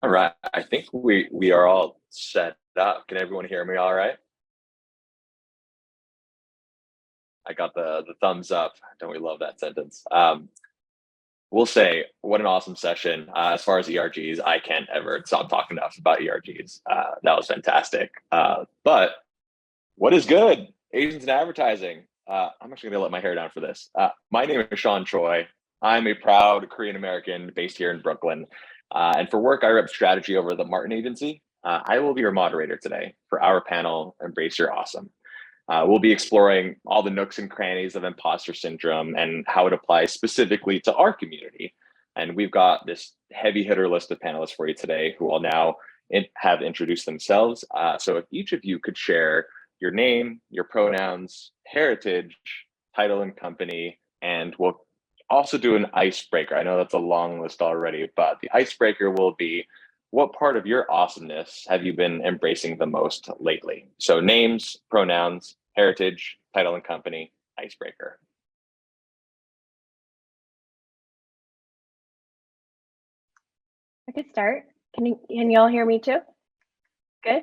All right. I think we are all set up. Can everyone hear me all right? I got the thumbs up. Don't we love that sentence? We'll say what an awesome session. As far as ERGs, I can't ever stop talking enough about ERGs. That was fantastic. But what is good? Asians in advertising. I'm actually gonna let my hair down for this. My name is Choi. I'm a proud Korean American based here in Brooklyn. And for work, I rep strategy over the Martin Agency. I will be your moderator today for our panel, Embrace Your Awesome. We'll be exploring all the nooks and crannies of imposter syndrome and how it applies specifically to our community. And we've got this heavy hitter list of panelists for you today who will now have introduced themselves. So if each of you could share your name, your pronouns, heritage, title and company, and we'll also do an icebreaker. I know that's a long list already, but the icebreaker will be what part of your awesomeness have you been embracing the most lately? So names, pronouns, heritage, title and company, icebreaker. I could start. Can y'all hear me too? Good.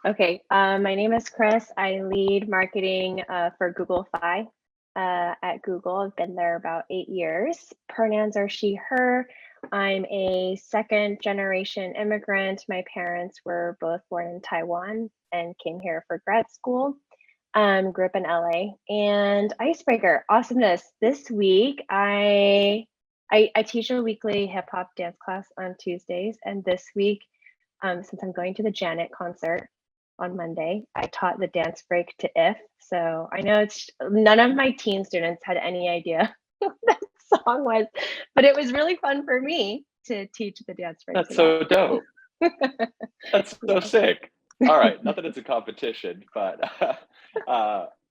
Okay. My name is Chris. I lead marketing for Google Fi at Google. I've been there about 8 years. Pronouns are she, her. I'm a second generation immigrant. My parents were both born in Taiwan and came here for grad school. Grew up in LA. And icebreaker, awesomeness. This week, I teach a weekly hip hop dance class on Tuesdays. And this week, since I'm going to the Janet concert on Monday, I taught the dance break to If. So I know none of my teen students had any idea what that song was, but it was really fun for me to teach the dance break. That's so dope. That's so sick. All right, not that it's a competition, but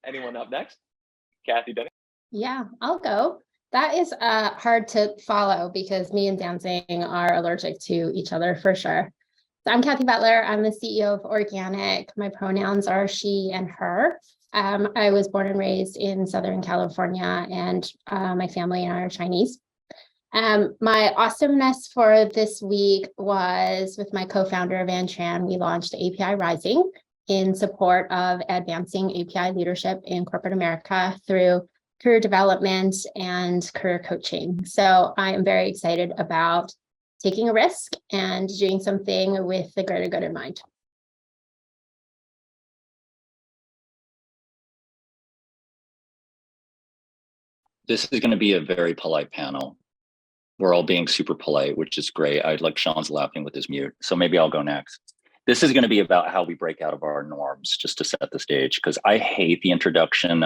anyone up next? Cathy, Denny? Yeah, I'll go. That is hard to follow because me and dancing are allergic to each other for sure. So I'm Cathy Butler. I'm the CEO of Organic. My pronouns are she and her. I was born and raised in Southern California, and my family and I are Chinese. My awesomeness for this week was with my co-founder, Van Tran. We launched API Rising in support of advancing API leadership in corporate America through career development and career coaching. So I am very excited about taking a risk and doing something with the greater good in mind. This is going to be a very polite panel. We're all being super polite, which is great. I like Sean's laughing with his mute, so maybe I'll go next. This is going to be about how we break out of our norms, just to set the stage, because I hate the introduction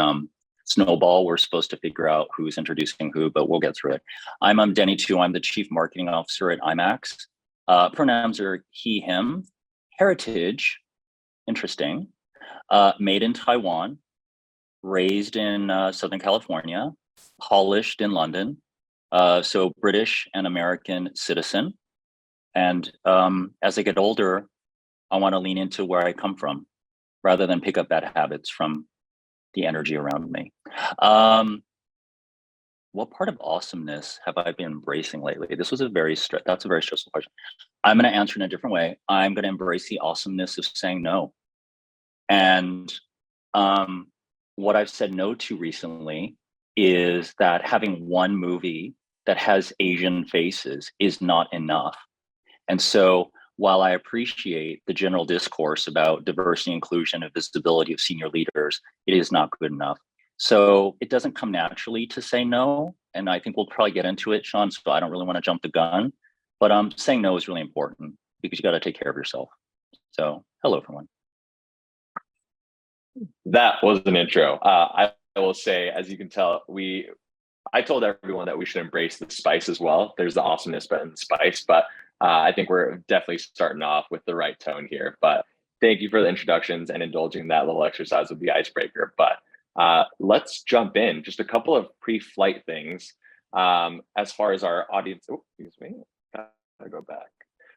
snowball. We're supposed to figure out who's introducing who, but we'll get through it. I'm Denny too. I'm the Chief Marketing Officer at IMAX. Pronouns are he, him. Heritage, interesting. Made in Taiwan, raised in Southern California, polished in London. So British and American citizen. And as I get older, I want to lean into where I come from rather than pick up bad habits from the energy around me. What part of awesomeness have I been embracing lately? That's a very stressful question. I'm going to answer in a different way. I'm going to embrace the awesomeness of saying no. And what I've said no to recently is that having one movie that has Asian faces is not enough. And so while I appreciate the general discourse about diversity, inclusion, and visibility of senior leaders, it is not good enough. So it doesn't come naturally to say no. And I think we'll probably get into it, Sean, so I don't really want to jump the gun. But saying no is really important because you got to take care of yourself. So hello, everyone. That was an intro. I will say, as you can tell, I told everyone that we should embrace the spice as well. There's the awesomeness but in the spice, but I think we're definitely starting off with the right tone here. But thank you for the introductions and indulging that little exercise with the icebreaker. But let's jump in. Just a couple of pre-flight things. As far as our audience, excuse me, gotta go back.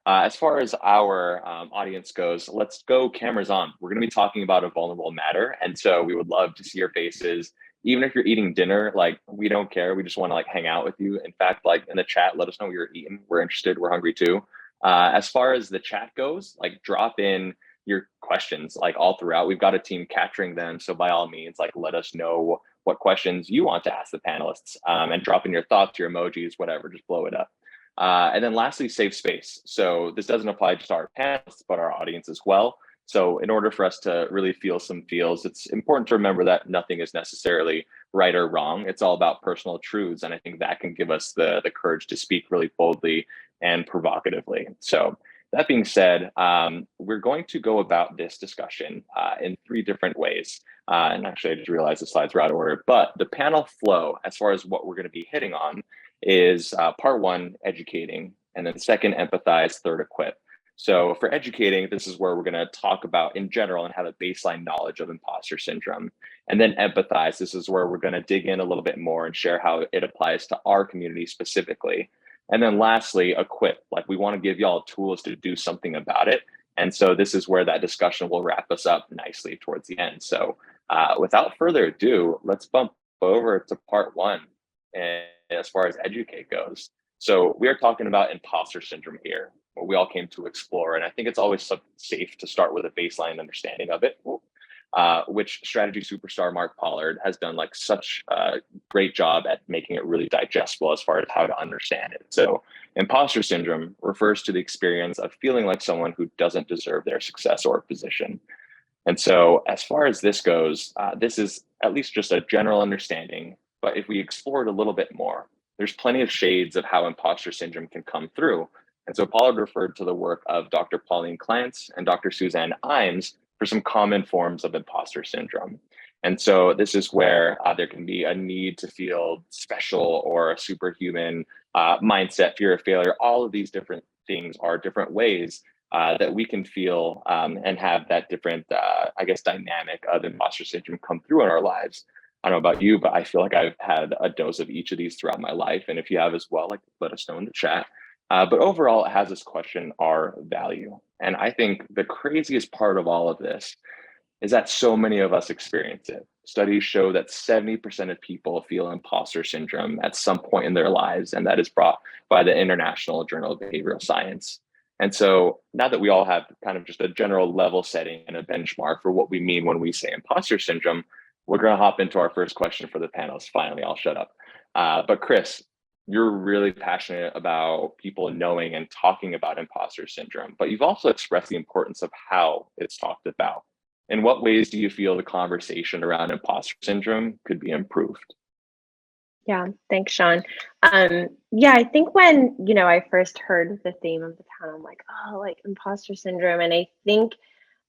As far as our audience goes, let's go cameras on. We're going to be talking about a vulnerable matter. And so we would love to see your faces. Even if you're eating dinner, like we don't care. We just want to like hang out with you. In fact, like in the chat, let us know what you're eating. We're interested. We're hungry too. As far as the chat goes, like drop in your questions like all throughout. We've got a team capturing them. So by all means, like let us know what questions you want to ask the panelists, and drop in your thoughts, your emojis, whatever, just blow it up. And then lastly, safe space. So this doesn't apply just to our panelists, but our audience as well. So in order for us to really feel some feels, it's important to remember that nothing is necessarily right or wrong. It's all about personal truths. And I think that can give us the courage to speak really boldly and provocatively. So that being said, we're going to go about this discussion in 3 different ways. And actually, I just realized the slides were out of order, but the panel flow, as far as what we're going to be hitting on, is part 1, educating, and then second, empathize, third, equip. So for educating, this is where we're going to talk about in general and have a baseline knowledge of imposter syndrome. And then empathize, this is where we're going to dig in a little bit more and share how it applies to our community specifically. And then lastly, equip, like we want to give y'all tools to do something about it. And so this is where that discussion will wrap us up nicely towards the end. So without further ado, let's bump over to part 1 and as far as educate goes. So we are talking about imposter syndrome here, what we all came to explore. And I think it's always safe to start with a baseline understanding of it, which strategy superstar Mark Pollard has done like such a great job at making it really digestible as far as how to understand it. So imposter syndrome refers to the experience of feeling like someone who doesn't deserve their success or position. And so as far as this goes, this is at least just a general understanding, but if we explore it a little bit more, there's plenty of shades of how imposter syndrome can come through. And so Pollard referred to the work of Dr. Pauline Clance and Dr. Suzanne Imes for some common forms of imposter syndrome. And so this is where there can be a need to feel special or a superhuman mindset, fear of failure. All of these different things are different ways that we can feel and have that different, I guess, dynamic of imposter syndrome come through in our lives. I don't know about you, but I feel like I've had a dose of each of these throughout my life. And if you have as well, like let us know in the chat. But overall, it has us question our value. And I think the craziest part of all of this is that so many of us experience it. Studies show that 70% of people feel imposter syndrome at some point in their lives, and that is brought by the International Journal of Behavioral Science. And so now that we all have kind of just a general level setting and a benchmark for what we mean when we say imposter syndrome, we're going to hop into our first question for the panelists. Finally, I'll shut up. But Chris, you're really passionate about people knowing and talking about imposter syndrome, but you've also expressed the importance of how it's talked about. In what ways do you feel the conversation around imposter syndrome could be improved? Yeah, thanks, Sean. Yeah, I think when, I first heard the theme of the panel, I'm like, oh, like imposter syndrome. And I think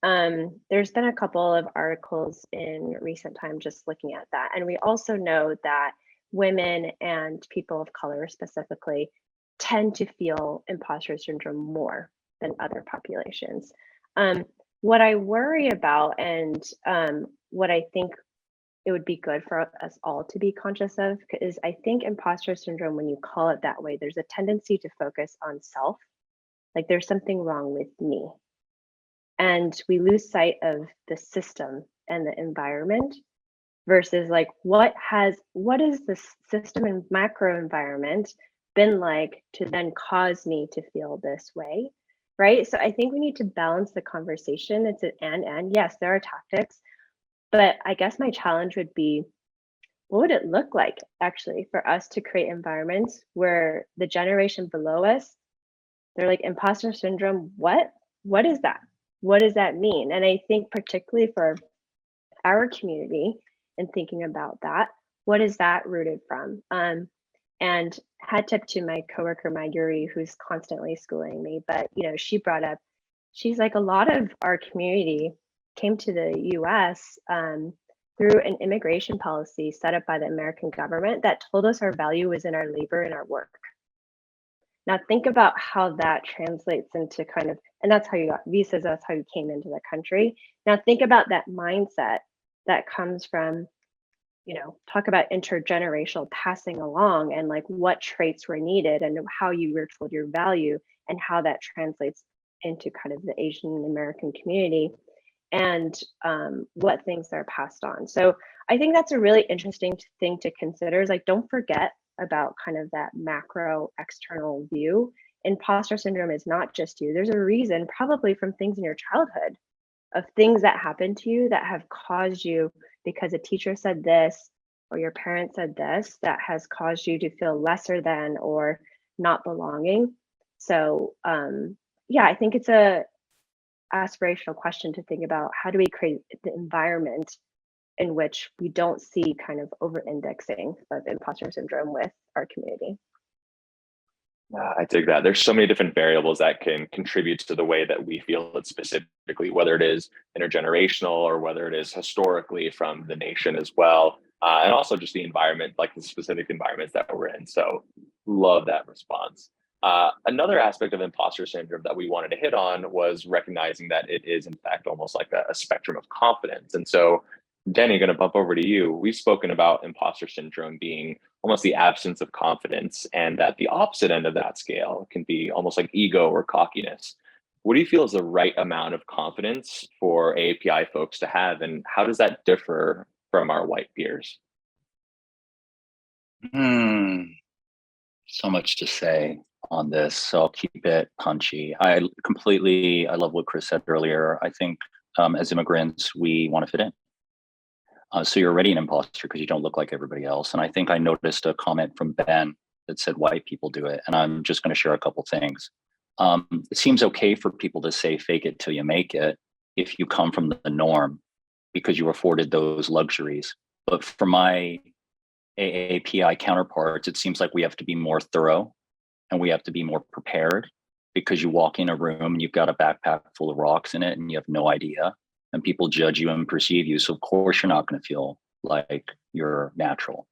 there's been a couple of articles in recent time just looking at that. And we also know that women and people of color specifically tend to feel imposter syndrome more than other populations. What I worry about and what I think it would be good for us all to be conscious of is I think imposter syndrome, when you call it that way, there's a tendency to focus on self, like there's something wrong with me. And we lose sight of the system and the environment versus like what is the system and macro environment been like to then cause me to feel this way, right? So I think we need to balance the conversation. It's an and yes, there are tactics, but I guess my challenge would be, what would it look like actually for us to create environments where the generation below us, they're like, imposter syndrome, what is that? What does that mean? And I think particularly for our community and thinking about that, what is that rooted from? And hat tip to my coworker, Mayuri, who's constantly schooling me, but she brought up, she's like, a lot of our community came to the US through an immigration policy set up by the American government that told us our value was in our labor and our work. Now think about how that translates into kind of, and that's how you got visas, that's how you came into the country. Now think about that mindset that comes from, talk about intergenerational passing along and like what traits were needed and how you were told your value and how that translates into kind of the Asian American community and what things are passed on. So I think that's a really interesting thing to consider is like, don't forget about kind of that macro external view imposter syndrome is not just you. There's a reason, probably from things in your childhood, of things that happened to you that have caused you, because a teacher said this or your parent said this, that has caused you to feel lesser than or not belonging. So yeah, I think it's a aspirational question to think about. How do we create the environment in which we don't see kind of over-indexing of imposter syndrome with our community? I dig that. There's so many different variables that can contribute to the way that we feel it specifically, whether it is intergenerational or whether it is historically from the nation as well. And also just the environment, like the specific environments that we're in. So love that response. Another aspect of imposter syndrome that we wanted to hit on was recognizing that it is in fact almost like a spectrum of confidence. And so Denny, going to bump over to you. We've spoken about imposter syndrome being almost the absence of confidence, and that the opposite end of that scale can be almost like ego or cockiness. What do you feel is the right amount of confidence for API folks to have, and how does that differ from our white peers? So much to say on this, so I'll keep it punchy. I love what Chris said earlier. I think as immigrants, we want to fit in. So you're already an imposter because you don't look like everybody else. And I think I noticed a comment from Ben that said white people do it. And I'm just going to share a couple things. It seems okay for people to say fake it till you make it if you come from the norm because you were afforded those luxuries. But for my AAPI counterparts, it seems like we have to be more thorough and we have to be more prepared, because you walk in a room and you've got a backpack full of rocks in it and you have no idea, and people judge you and perceive you. So of course you're not going to feel like you're natural.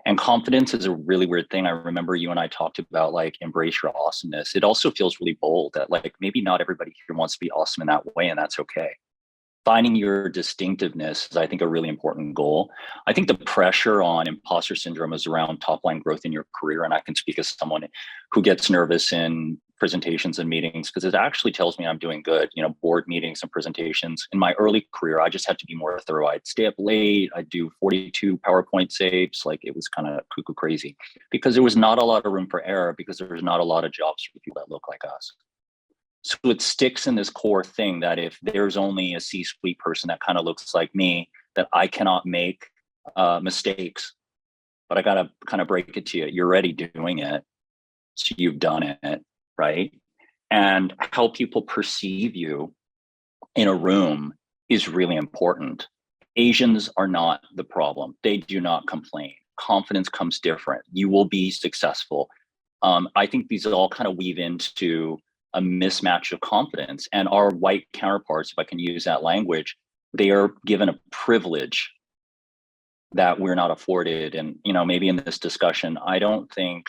And confidence is a really weird thing. I remember you and I talked about like embrace your awesomeness. It also feels really bold that like maybe not everybody here wants to be awesome in that way, and that's okay. Finding your distinctiveness is, I think, a really important goal. I think the pressure on imposter syndrome is around top line growth in your career. And I can speak as someone who gets nervous in presentations and meetings because it actually tells me I'm doing good. You know, board meetings and presentations. In my early career, I just had to be more thorough. I'd stay up late. I'd do 42 PowerPoint saves. Like it was kind of cuckoo crazy because there was not a lot of room for error because there was not a lot of jobs for people that look like us. So it sticks in this core thing that if there's only a C-suite person that kind of looks like me, that I cannot make mistakes. But I got to kind of break it to you. You're already doing it. So you've done it, right? And how people perceive you in a room is really important. Asians are not the problem. They do not complain. Confidence comes different. You will be successful. I think these all kind of weave into a mismatch of confidence, and our white counterparts, if I can use that language, they are given a privilege that we're not afforded. And, you know, maybe in this discussion, I don't think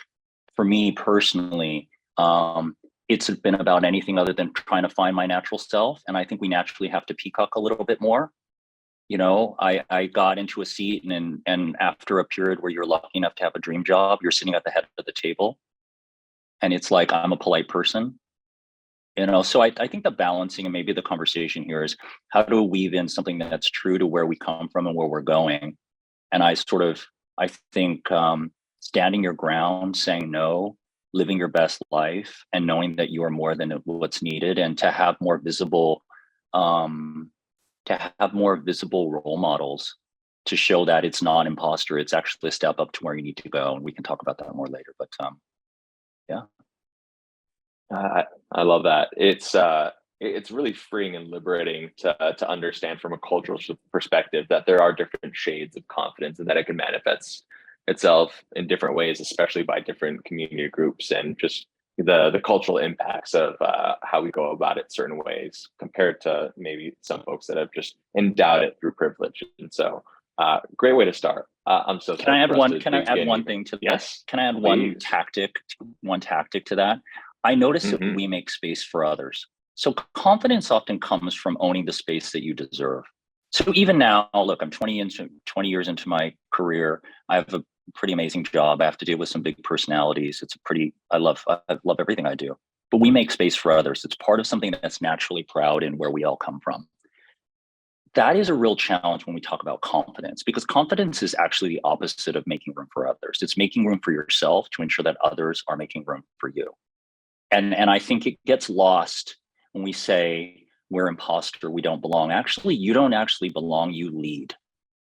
for me personally, it's been about anything other than trying to find my natural self. And I think we naturally have to peacock a little bit more. You know, I got into a seat and after a period where you're lucky enough to have a dream job, you're sitting at the head of the table. And it's like, I'm a polite person. You know, so I think the balancing and maybe the conversation here is how to weave in something that's true to where we come from and where we're going. And I think standing your ground, saying no, living your best life, and knowing that you are more than what's needed, and to have more visible role models to show that it's not imposter, it's actually a step up to where you need to go. And we can talk about that more later. But yeah. I love that. It's really freeing and liberating to understand from a cultural perspective that there are different shades of confidence and that it can manifest itself in different ways, especially by different community groups, and just the cultural impacts of how we go about it certain ways compared to maybe some folks that have just endowed it through privilege. And so great way to start. I'm so can I add one thing to yes, that? Can I add please. one tactic to that? I notice that we make space for others. So confidence often comes from owning the space that you deserve. So even now, look, I'm 20 years into my career. I have a pretty amazing job. I have to deal with some big personalities. I love everything I do, but we make space for others. It's part of something that's naturally proud in where we all come from. That is a real challenge when we talk about confidence, because confidence is actually the opposite of making room for others. It's making room for yourself to ensure that others are making room for you. And I think it gets lost when we say we're imposter, we don't belong. Actually, you don't actually belong, you lead.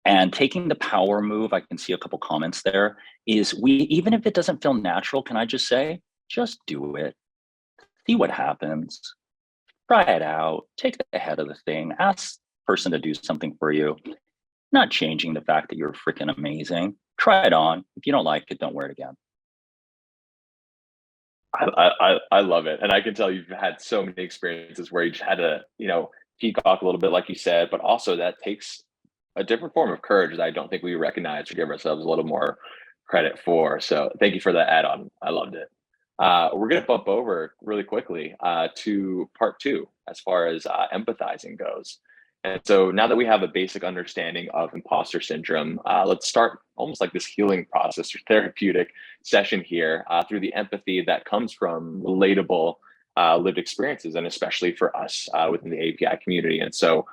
And taking the power move, I can see a couple comments there, is even if it doesn't feel natural, can I just say, just do it. See what happens. Try it out. Take the head of the thing. Ask the person to do something for you. Not changing the fact that you're freaking amazing. Try it on. If you don't like it, don't wear it again. I love it, and I can tell you've had so many experiences where you just had to, peacock a little bit, like you said, but also that takes a different form of courage that I don't think we recognize or give ourselves a little more credit for. So thank you for that add-on. I loved it. We're gonna bump over really quickly to part two as far as empathizing goes. And so now that we have a basic understanding of imposter syndrome, let's start almost like this healing process or therapeutic session here through the empathy that comes from relatable lived experiences, and especially for us within the API community. And so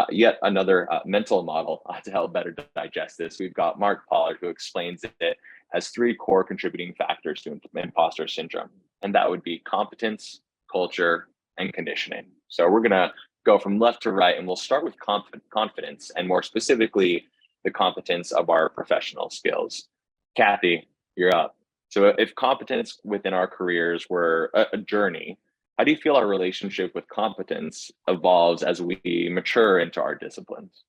yet another mental model to help better digest this. We've got Mark Pollard, who explains it as three core contributing factors to imposter syndrome, and that would be competence, culture, and conditioning. So we're going to go from left to right, and we'll start with confidence, and more specifically, the competence of our professional skills. Cathy, you're up. So if competence within our careers were a journey, how do you feel our relationship with competence evolves as we mature into our disciplines?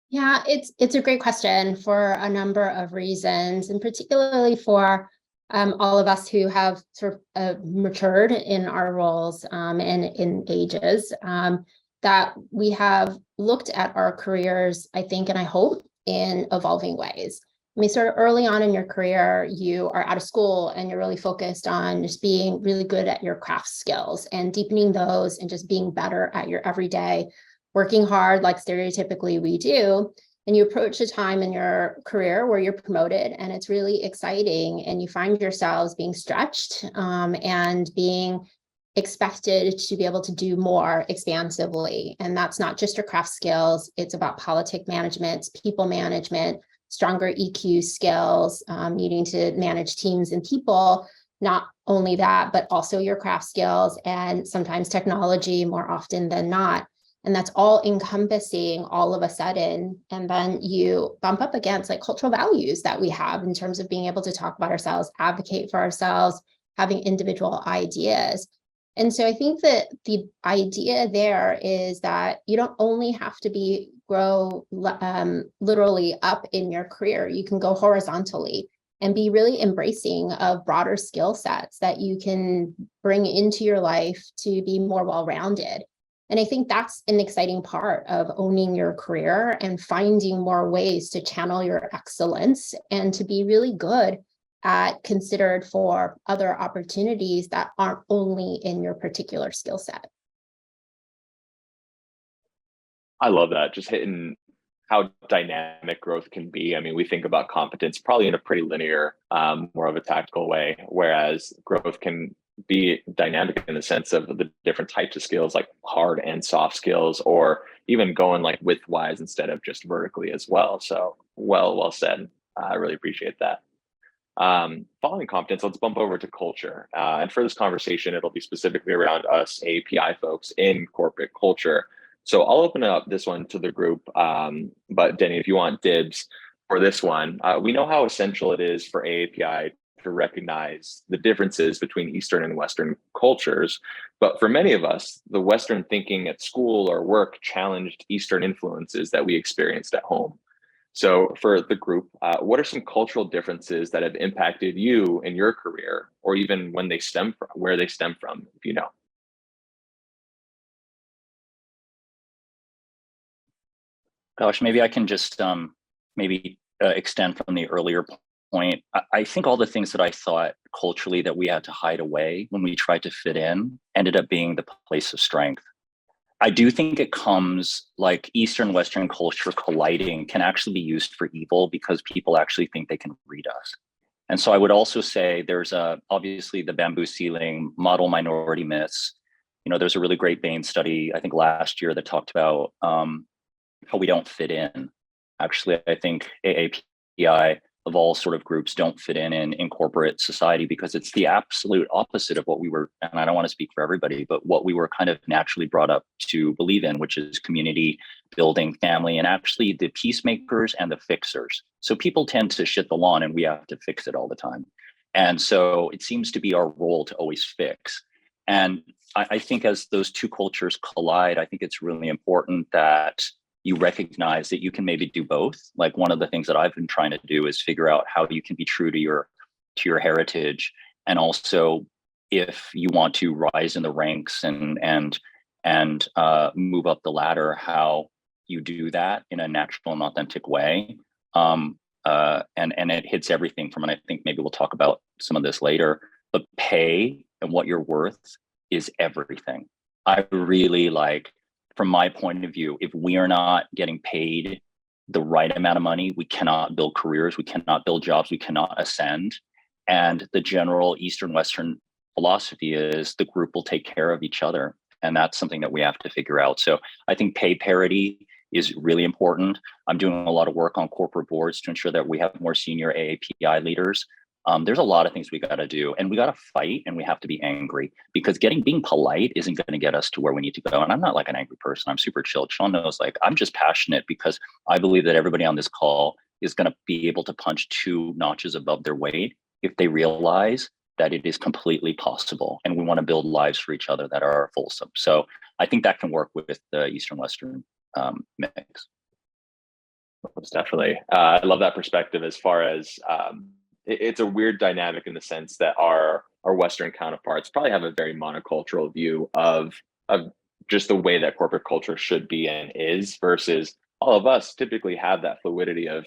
Yeah, it's a great question for a number of reasons, and particularly for all of us who have sort of matured in our roles and in ages, that we have looked at our careers, I think, and I hope, in evolving ways. I mean, sort of early on in your career, you are out of school and you're really focused on just being really good at your craft skills and deepening those and just being better at your everyday, working hard like stereotypically we do. And you approach a time in your career where you're promoted and it's really exciting and you find yourselves being stretched and being expected to be able to do more expansively. And that's not just your craft skills, it's about politic management, people management, stronger EQ skills, needing to manage teams and people. Not only that, but also your craft skills and sometimes technology more often than not. And that's all encompassing all of a sudden. And then you bump up against like cultural values that we have in terms of being able to talk about ourselves, advocate for ourselves, having individual ideas. And so I think that the idea there is that you don't only have to grow literally up in your career. You can go horizontally and be really embracing of broader skill sets that you can bring into your life to be more well-rounded. And I think that's an exciting part of owning your career and finding more ways to channel your excellence and to be really good at considered for other opportunities that aren't only in your particular skill set. I love that. Just hitting how dynamic growth can be. I mean, we think about competence probably in a pretty linear, more of a tactical way, whereas growth can be dynamic in the sense of the different types of skills, like hard and soft skills, or even going like widthwise instead of just vertically as well. So well said. I really appreciate that. Following competence, let's bump over to culture. And for this conversation, it'll be specifically around us API folks in corporate culture. So I'll open up this one to the group. But Denny, if you want dibs for this one, we know how essential it is for API to recognize the differences between Eastern and Western cultures. But for many of us, the Western thinking at school or work challenged Eastern influences that we experienced at home. So for the group, what are some cultural differences that have impacted you in your career, or even when they stem from, where they stem from, if you know? Gosh, maybe I can just extend from the earlier point. I think all the things that I thought culturally that we had to hide away when we tried to fit in ended up being the place of strength. I do think it comes like Eastern Western culture colliding can actually be used for evil because people actually think they can read us. And so I would also say there's obviously the bamboo ceiling model minority myths. You know, there's a really great Bain study, I think last year, that talked about how we don't fit in. Actually, I think AAPI of all sort of groups don't fit in corporate society, because it's the absolute opposite of what we were, and I don't want to speak for everybody, but what we were kind of naturally brought up to believe in, which is community building, family, and actually the peacemakers and the fixers. So people tend to shit the lawn and we have to fix it all the time. And so it seems to be our role to always fix. And I think as those two cultures collide, I think it's really important that you recognize that you can maybe do both. Like one of the things that I've been trying to do is figure out how you can be true to your heritage, and also if you want to rise in the ranks and move up the ladder, how you do that in a natural and authentic way. And it hits everything from, and I think maybe we'll talk about some of this later, but pay and what you're worth is everything. I really like, from my point of view, if we are not getting paid the right amount of money, we cannot build careers, we cannot build jobs, we cannot ascend. And the general Eastern Western philosophy is the group will take care of each other. And that's something that we have to figure out. So I think pay parity is really important. I'm doing a lot of work on corporate boards to ensure that we have more senior AAPI leaders. There's a lot of things we got to do, and we got to fight, and we have to be angry, because being polite isn't going to get us to where we need to go. And I'm not like an angry person. I'm super chill. Sean knows, like, I'm just passionate because I believe that everybody on this call is going to be able to punch 2 notches above their weight if they realize that it is completely possible. And we want to build lives for each other that are fulsome. So I think that can work with the Eastern Western mix. Most definitely. I love that perspective, as far as it's a weird dynamic in the sense that our Western counterparts probably have a very monocultural view of just the way that corporate culture should be and is, versus all of us typically have that fluidity of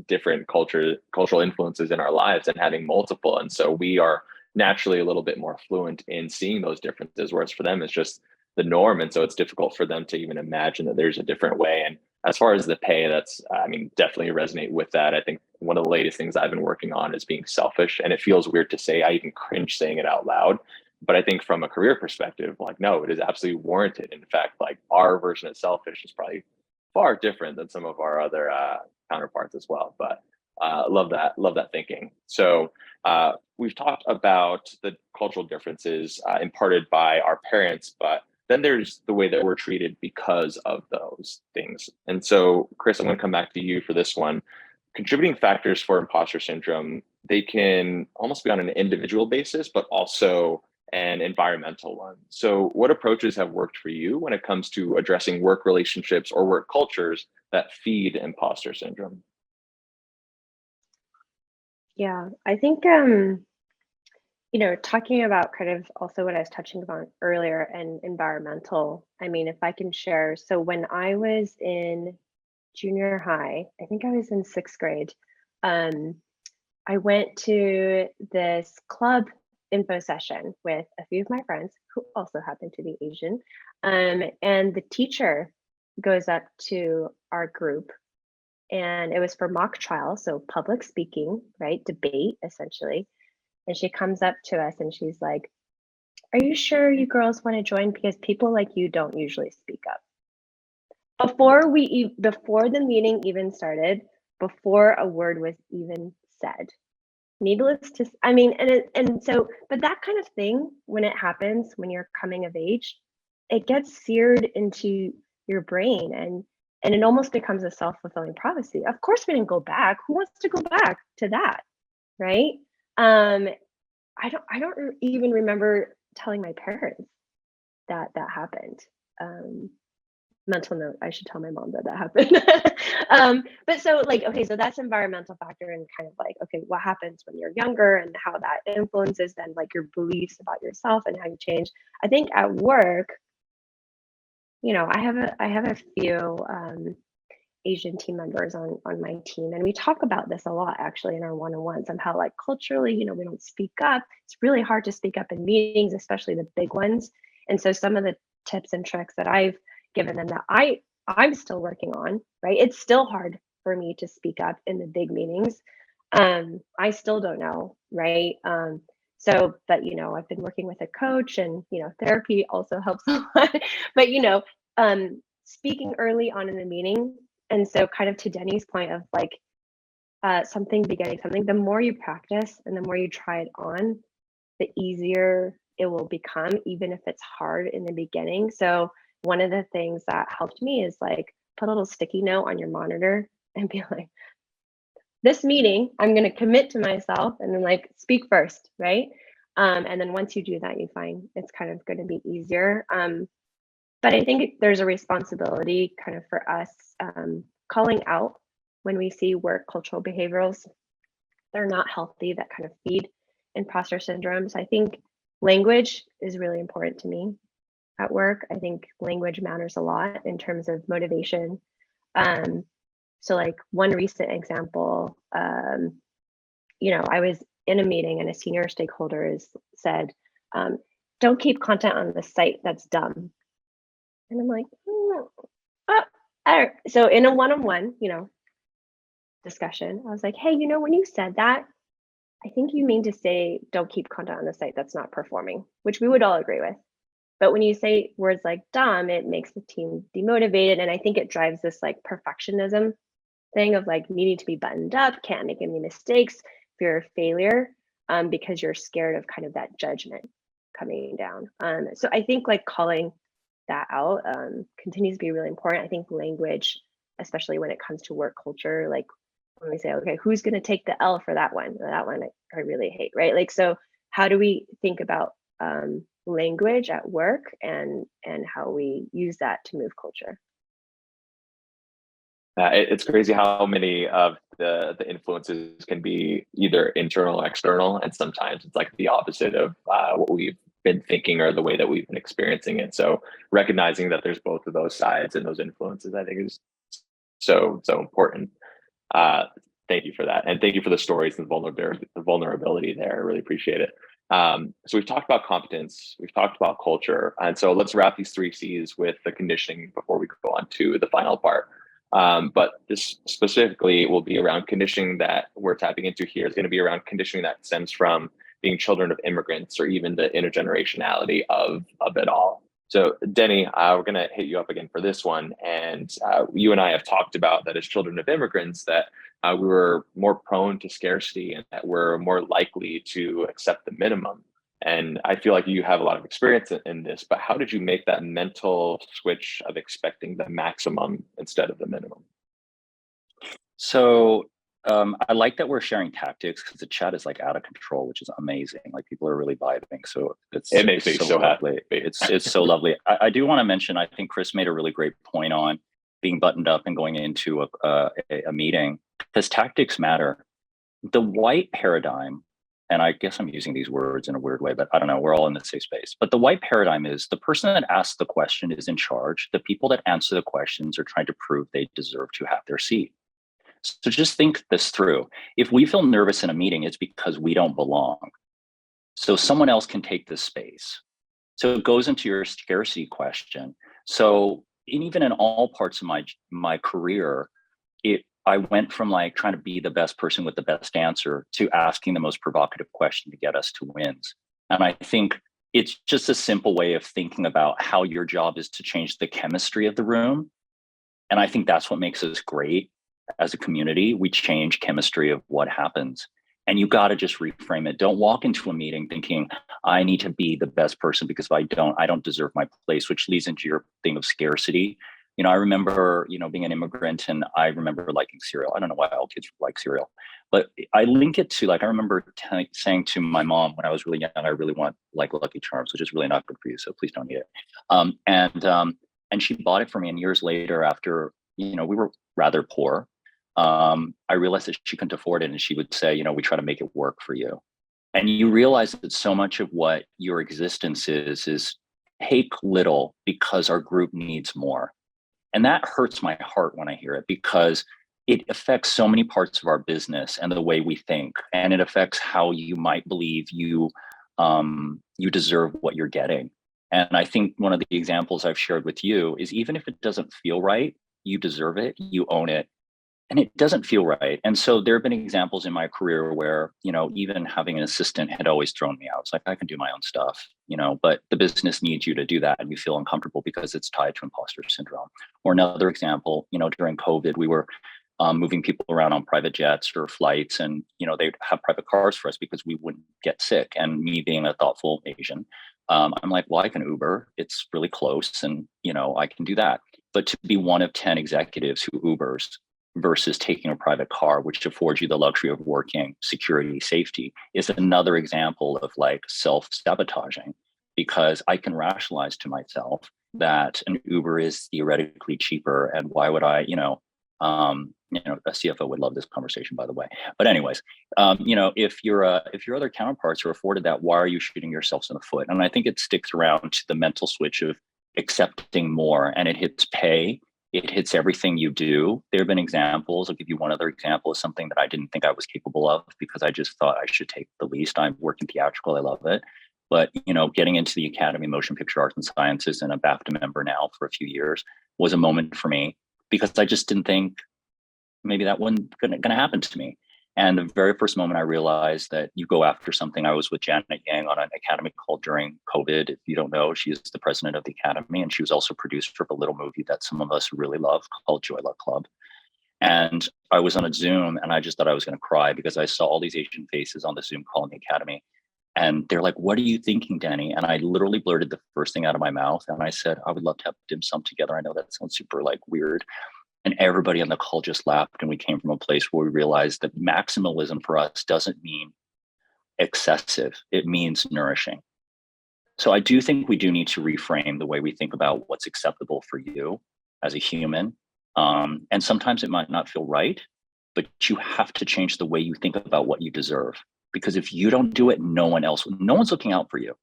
different cultural influences in our lives and having multiple. And so we are naturally a little bit more fluent in seeing those differences, whereas for them, it's just the norm. And so it's difficult for them to even imagine that there's a different way. And as far as the pay, that's, I mean, definitely resonate with that. I think one of the latest things I've been working on is being selfish. And it feels weird to say, I even cringe saying it out loud. But I think from a career perspective, like, no, it is absolutely warranted. In fact, like, our version of selfish is probably far different than some of our other counterparts as well. But love that thinking. So we've talked about the cultural differences imparted by our parents, but then there's the way that we're treated because of those things. And so, Chris, I'm going to come back to you for this one. Contributing factors for imposter syndrome, they can almost be on an individual basis, but also an environmental one. So what approaches have worked for you when it comes to addressing work relationships or work cultures that feed imposter syndrome? Yeah, I think talking about kind of also what I was touching on earlier and environmental, I mean, if I can share. So when I was in junior high, I think I was in 6th grade, I went to this club info session with a few of my friends who also happen to be Asian. And the teacher goes up to our group, and it was for mock trial, so public speaking, right? Debate, essentially. And she comes up to us and she's like, "Are you sure you girls want to join? Because people like you don't usually speak up." Before the meeting even started, before a word was even said. Needless to, I mean, but that kind of thing, when it happens, when you're coming of age, it gets seared into your brain, and it almost becomes a self-fulfilling prophecy. Of course, we didn't go back. Who wants to go back to that, right? I don't even remember telling my parents that happened. Mental note, I should tell my mom that happened. But so, like, okay, so that's environmental factor, and kind of like, okay, what happens when you're younger and how that influences then like your beliefs about yourself and how you change. I think at work, I have a few Asian team members on my team, and we talk about this a lot actually in our one-on-ones, of how, like, culturally, we don't speak up. It's really hard to speak up in meetings, especially the big ones. And so some of the tips and tricks that I've given them that I'm still working on, right? It's still hard for me to speak up in the big meetings. I still don't know, right? But I've been working with a coach, and therapy also helps a lot. But speaking early on in the meeting. And so, kind of to Denny's point of, like, something, the more you practice and the more you try it on, the easier it will become, even if it's hard in the beginning. So one of the things that helped me is like put a little sticky note on your monitor and be like, this meeting, I'm going to commit to myself and then like speak first, right? And then once you do that, you find it's kind of going to be easier. But I think there's a responsibility kind of for us calling out when we see work cultural behaviorals. They're not healthy, that kind of feed imposter syndrome. So I think language is really important to me at work. I think language matters a lot in terms of motivation. So like one recent example, you know, I was in a meeting and a senior stakeholder said, don't keep content on the site that's dumb. And I'm like, so in a one-on-one, you know, discussion, I was like, hey, you know, when you said that, I think you mean to say, don't keep content on the site that's not performing, which we would all agree with. But when you say words like dumb, it makes the team demotivated. And I think it drives this like perfectionism thing of like needing to be buttoned up, can't make any mistakes, fear of failure, because you're scared of kind of that judgment coming down. So I think like calling that out continues to be really important. I think language, especially when it comes to work culture, like when we say, okay, who's going to take the L for that one? That one I really hate, right? Like, so how do we think about language at work and how we use that to move culture? It's crazy how many of the influences can be either internal or external, and sometimes it's like the opposite of what we've been thinking or the way that we've been experiencing it. So recognizing that there's both of those sides and those influences, I think, is so important. Thank you for that, and thank you for the stories and the vulnerability there. I really appreciate it. So we've talked about competence, we've talked about culture, and so let's wrap these 3 C's with the conditioning before we go on to the final part. But this specifically will be around conditioning that we're tapping into here is going to be around conditioning that stems from being children of immigrants or even the intergenerationality of it all. So Denny, we're going to hit you up again for this one. And you and I have talked about that as children of immigrants, that we were more prone to scarcity and that we're more likely to accept the minimum. And I feel like you have a lot of experience in this, but how did you make that mental switch of expecting the maximum instead of the minimum? So I like that we're sharing tactics because the chat is like out of control, which is amazing. Like people are really vibing. So it makes me so lovely. Happy. It's so lovely. I do want to mention, I think Chris made a really great point on being buttoned up and going into a meeting, because tactics matter. The white paradigm, and I guess I'm using these words in a weird way, but I don't know, we're all in the safe space. But the white paradigm is the person that asks the question is in charge. The people that answer the questions are trying to prove they deserve to have their seat. So just think this through. If we feel nervous in a meeting, it's because we don't belong. So someone else can take this space. So it goes into your scarcity question. So even in all parts of my career, I went from like trying to be the best person with the best answer to asking the most provocative question to get us to wins. And I think it's just a simple way of thinking about how your job is to change the chemistry of the room. And I think that's what makes us great as a community. We change chemistry of what happens. And you got to just reframe it. Don't walk into a meeting thinking, I need to be the best person because if I don't deserve my place, which leads into your thing of scarcity. You know, I remember, being an immigrant, and I remember liking cereal. I don't know why all kids like cereal, but I link it to, like, I remember saying to my mom when I was really young, I really want like Lucky Charms, which is really not good for you, so please don't eat it. And she bought it for me. And years later, after, we were rather poor, I realized that she couldn't afford it. And she would say, we try to make it work for you. And you realize that so much of what your existence is take little because our group needs more. And that hurts my heart when I hear it, because it affects so many parts of our business and the way we think. And it affects how you might believe you deserve what you're getting. And I think one of the examples I've shared with you is, even if it doesn't feel right, you deserve it, you own it. And it doesn't feel right. And so there have been examples in my career where, even having an assistant had always thrown me out. It's like, I can do my own stuff, but the business needs you to do that and you feel uncomfortable because it's tied to imposter syndrome. Or another example, during COVID, we were moving people around on private jets or flights, and they'd have private cars for us because we wouldn't get sick. And me being a thoughtful Asian, I'm like, well, I can Uber. It's really close, and I can do that. But to be one of 10 executives who Ubers versus taking a private car, which affords you the luxury of working, security, safety, is another example of like self-sabotaging, because I can rationalize to myself that an Uber is theoretically cheaper, and why would I, a CFO would love this conversation, by the way. But anyways, if your other counterparts are afforded that, why are you shooting yourselves in the foot? And I think it sticks around to the mental switch of accepting more, and it hits pay. It hits everything you do. There have been examples. I'll give you one other example of something that I didn't think I was capable of because I just thought I should take the least. I work in theatrical. I love it. But, getting into the Academy of Motion Picture Arts and Sciences and a BAFTA member now for a few years was a moment for me, because I just didn't think maybe that wasn't going to happen to me. And the very first moment I realized that you go after something, I was with Janet Yang on an Academy call during COVID. If you don't know, she is the president of the Academy, and she was also producer of a little movie that some of us really love called Joy Luck Club. And I was on a Zoom, and I just thought I was going to cry because I saw all these Asian faces on the Zoom call in the Academy. And they're like, what are you thinking, Denny? And I literally blurted the first thing out of my mouth. And I said, I would love to have dim sum together. I know that sounds super like weird. And everybody on the call just laughed. And we came from a place where we realized that maximalism for us doesn't mean excessive. It means nourishing. So I do think we do need to reframe the way we think about what's acceptable for you as a human. And sometimes it might not feel right, but you have to change the way you think about what you deserve. Because if you don't do it, no one's looking out for you.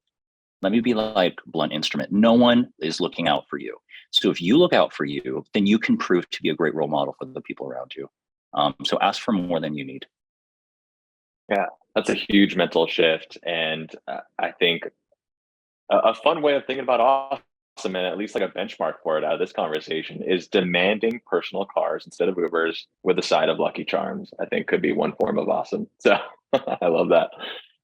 Let me be like blunt instrument. No one is looking out for you. So if you look out for you, then you can prove to be a great role model for the people around you. So ask for more than you need. Yeah, that's a huge mental shift. And I think a fun way of thinking about awesome, and at least like a benchmark for it out of this conversation, is demanding personal cars instead of Ubers with a side of Lucky Charms. I think could be one form of awesome. So I love that.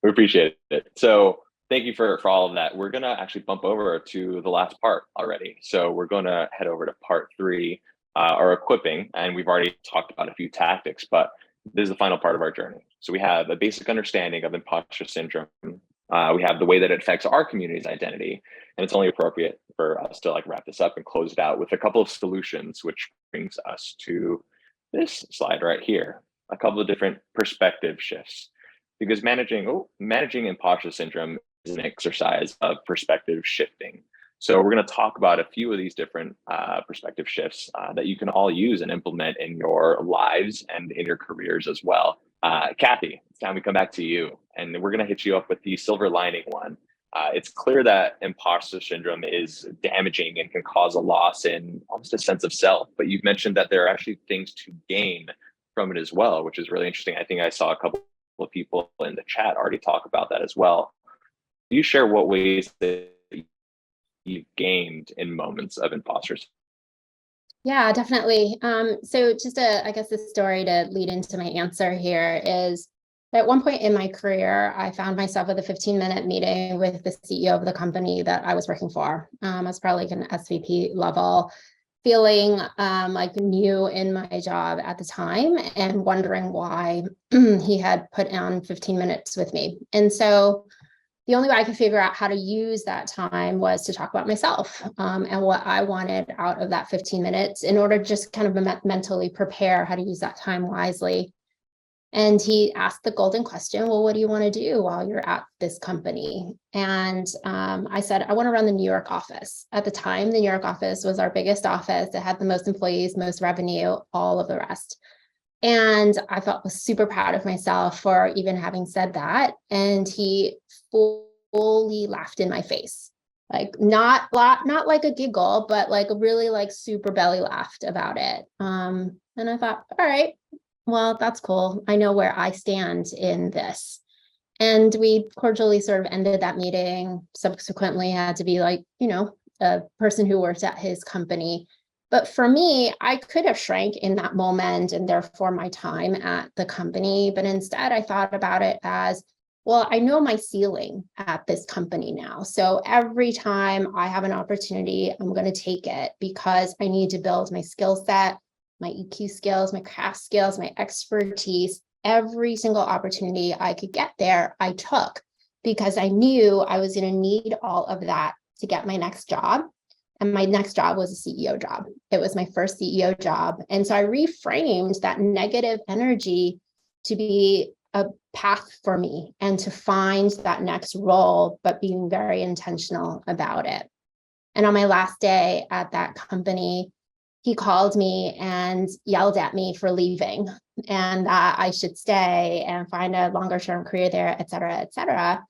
We appreciate it. So thank you for all of that. We're going to actually bump over to the last part already. So we're going to head over to part 3, or equipping. And we've already talked about a few tactics, but this is the final part of our journey. So we have a basic understanding of imposter syndrome. We have the way that it affects our community's identity. And it's only appropriate for us to like wrap this up and close it out with a couple of solutions, which brings us to this slide right here. A couple of different perspective shifts. Because managing imposter syndrome is an exercise of perspective shifting. So we're going to talk about a few of these different perspective shifts that you can all use and implement in your lives and in your careers as well. Cathy, it's time we come back to you, and we're going to hit you up with the silver lining one. It's clear that imposter syndrome is damaging and can cause a loss in almost a sense of self, but you've mentioned that there are actually things to gain from it as well, which is really interesting. I think I saw a couple of people in the chat already talk about that as well. Do you share what ways that you've gained in moments of imposters? Yeah, definitely. So just I guess the story to lead into my answer here is at one point in my career, I found myself at a 15-minute meeting with the CEO of the company that I was working for. I was probably like an SVP level, feeling like new in my job at the time and wondering why he had put on 15 minutes with me. And so the only way I could figure out how to use that time was to talk about myself and what I wanted out of that 15 minutes in order to just kind of mentally prepare how to use that time wisely. And he asked the golden question, well, what do you want to do while you're at this company? And I said, I want to run the New York office. At the time, the New York office was our biggest office. It had the most employees, most revenue, all of the rest. And I felt super proud of myself for even having said that. And he fully laughed in my face, like not like a giggle, but like a really like super belly laughed about it. And I thought, all right, well, that's cool. I know where I stand in this. And we cordially sort of ended that meeting. Subsequently had to be like, a person who worked at his company. But for me, I could have shrank in that moment and therefore my time at the company. But instead, I thought about it as, well, I know my ceiling at this company now. So every time I have an opportunity, I'm going to take it because I need to build my skill set. my EQ skills, my craft skills, my expertise, every single opportunity I could get there, I took, because I knew I was going to need all of that to get my next job. And my next job was a CEO job. It was my first CEO job. And so I reframed that negative energy to be a path for me and to find that next role, but being very intentional about it. And on my last day at that company, he called me and yelled at me for leaving, and that I should stay and find a longer term career there, et cetera, et cetera.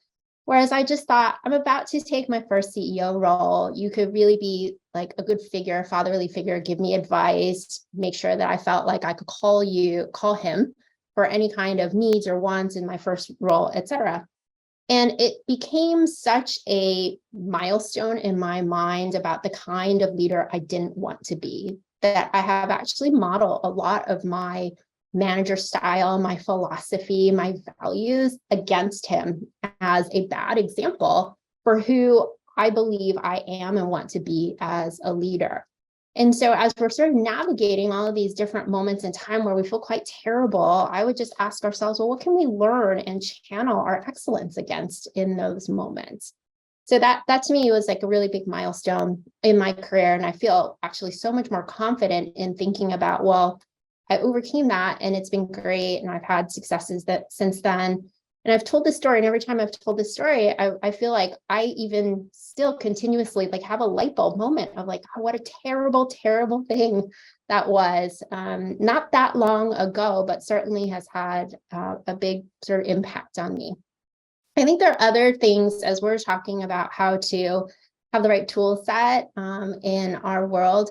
Whereas I just thought, I'm about to take my first CEO role. You could really be like a good figure, fatherly figure, give me advice, make sure that I felt like I could call him for any kind of needs or wants in my first role, et cetera. And it became such a milestone in my mind about the kind of leader I didn't want to be, that I have actually modeled a lot of my manager style, my philosophy, my values against him as a bad example for who I believe I am and want to be as a leader. And so as we're sort of navigating all of these different moments in time where we feel quite terrible, I would just ask ourselves, well, what can we learn and channel our excellence against in those moments? So that to me was like a really big milestone in my career. And I feel actually so much more confident in thinking about, well, I overcame that and it's been great. And I've had successes that since then. And I've told this story, and every time I've told this story, I feel like I even still continuously like have a light bulb moment of like, oh, what a terrible, terrible thing that was, not that long ago, but certainly has had a big sort of impact on me. I think there are other things as we're talking about how to have the right tool set in our world,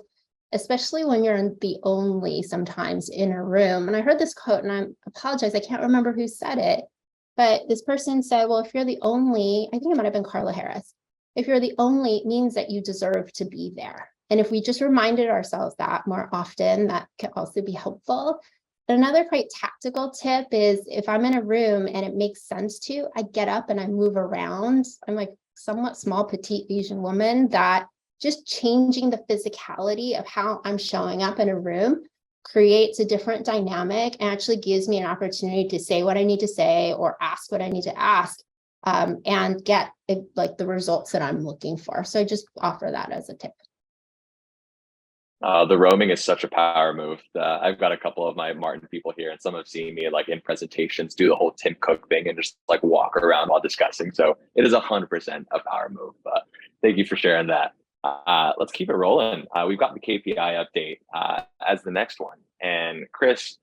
especially when you're the only sometimes in a room. And I heard this quote, and I apologize, I can't remember who said it, but this person said, well, if you're the only, I think it might have been Carla Harris, if you're the only, it means that you deserve to be there. And if we just reminded ourselves that more often, that could also be helpful. Another quite tactical tip is if I'm in a room and it makes sense to, I get up and I move around. I'm like somewhat small, petite Asian woman, that just changing the physicality of how I'm showing up in a room creates a different dynamic and actually gives me an opportunity to say what I need to say or ask what I need to ask and get like the results that I'm looking for. So I just offer that as a tip. The roaming is such a power move. I've got a couple of my Martin people here, and some have seen me like in presentations do the whole Tim Cook thing and just like walk around while discussing. So it is 100% a power move. Thank you for sharing that. Let's keep it rolling. We've got the KPI update as the next one. And Chris,